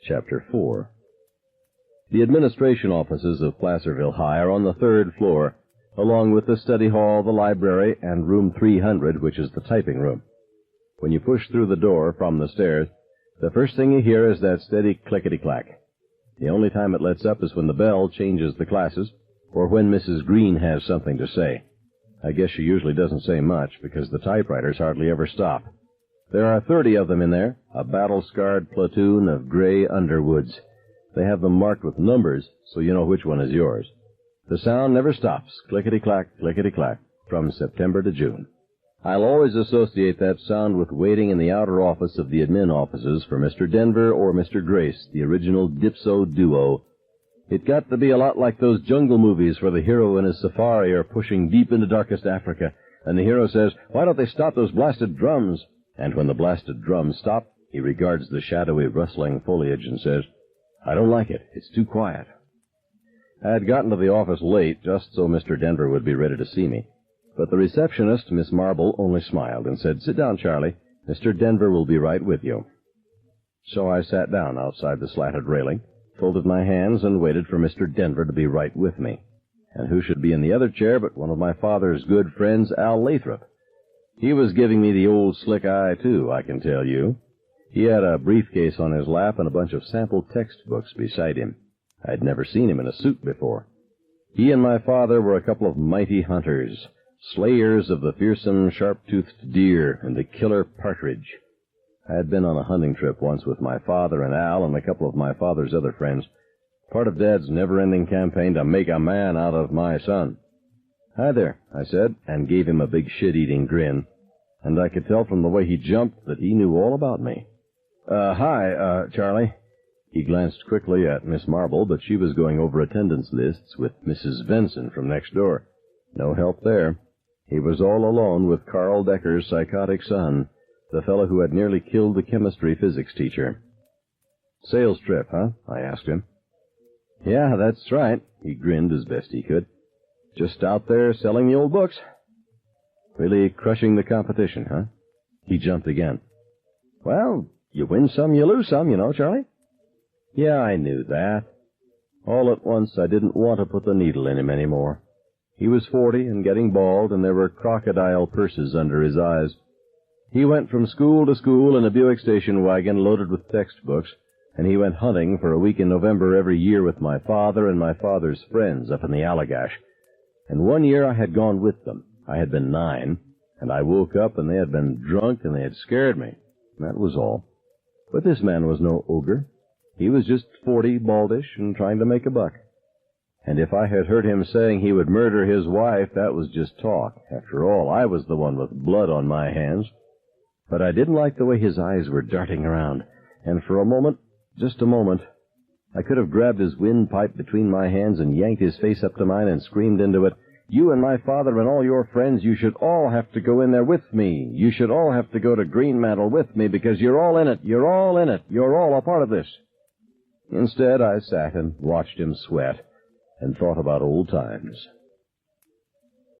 Chapter 4. The administration offices of Placerville High are on the 3rd floor, along with the study hall, the library, and room 300, which is the typing room. When you push through the door from the stairs, the first thing you hear is that steady clickety-clack. The only time it lets up is when the bell changes the classes, or when Mrs. Green has something to say. I guess she usually doesn't say much, because the typewriters hardly ever stop. There are 30 of them in there, a battle-scarred platoon of gray Underwoods. They have them marked with numbers, so you know which one is yours. The sound never stops, clickety-clack, clickety-clack, from September to June. I'll always associate that sound with waiting in the outer office of the admin offices for Mr. Denver or Mr. Grace, the original Dipso duo. It got to be a lot like those jungle movies where the hero and his safari are pushing deep into darkest Africa, and the hero says, "Why don't they stop those blasted drums?" And when the blasted drums stop, he regards the shadowy, rustling foliage and says, "I don't like it. It's too quiet." I had gotten to the office late, just so Mr. Denver would be ready to see me. But the receptionist, Miss Marble, only smiled and said, "Sit down, Charlie. Mr. Denver will be right with you." So I sat down outside the slatted railing, folded my hands, and waited for Mr. Denver to be right with me. And who should be in the other chair but one of my father's good friends, Al Lathrop. He was giving me the old slick eye, too, I can tell you. He had a briefcase on his lap and a bunch of sample textbooks beside him. I'd never seen him in a suit before. He and my father were a couple of mighty hunters, slayers of the fearsome sharp-toothed deer and the killer partridge. I had been on a hunting trip once with my father and Al and a couple of my father's other friends, part of Dad's never-ending campaign to make a man out of my son. "Hi there," I said, and gave him a big shit-eating grin, and I could tell from the way he jumped that he knew all about me. Hi, Charlie." He glanced quickly at Miss Marble, but she was going over attendance lists with Mrs. Benson from next door. No help there. He was all alone with Carl Decker's psychotic son, the fellow who had nearly killed the chemistry-physics teacher. "Sales trip, huh?" I asked him. "Yeah, that's right." He grinned as best he could. "Just out there selling the old books." "Really crushing the competition, huh?" He jumped again. "Well, you win some, you lose some, you know, Charlie." "Yeah, I knew that." All at once, I didn't want to put the needle in him anymore. He was 40 and getting bald, and there were crocodile purses under his eyes. He went from school to school in a Buick station wagon loaded with textbooks, and he went hunting for a week in November every year with my father and my father's friends up in the Allagash. And one year I had gone with them. I had been 9, and I woke up and they had been drunk and they had scared me. That was all. But this man was no ogre. He was just 40, baldish, and trying to make a buck. And if I had heard him saying he would murder his wife, that was just talk. After all, I was the one with blood on my hands. But I didn't like the way his eyes were darting around, and for a moment, just a moment, I could have grabbed his windpipe between my hands and yanked his face up to mine and screamed into it, "You and my father and all your friends, you should all have to go in there with me. You should all have to go to Greenmantle with me because you're all in it. You're all in it. You're all a part of this." Instead, I sat and watched him sweat and thought about old times.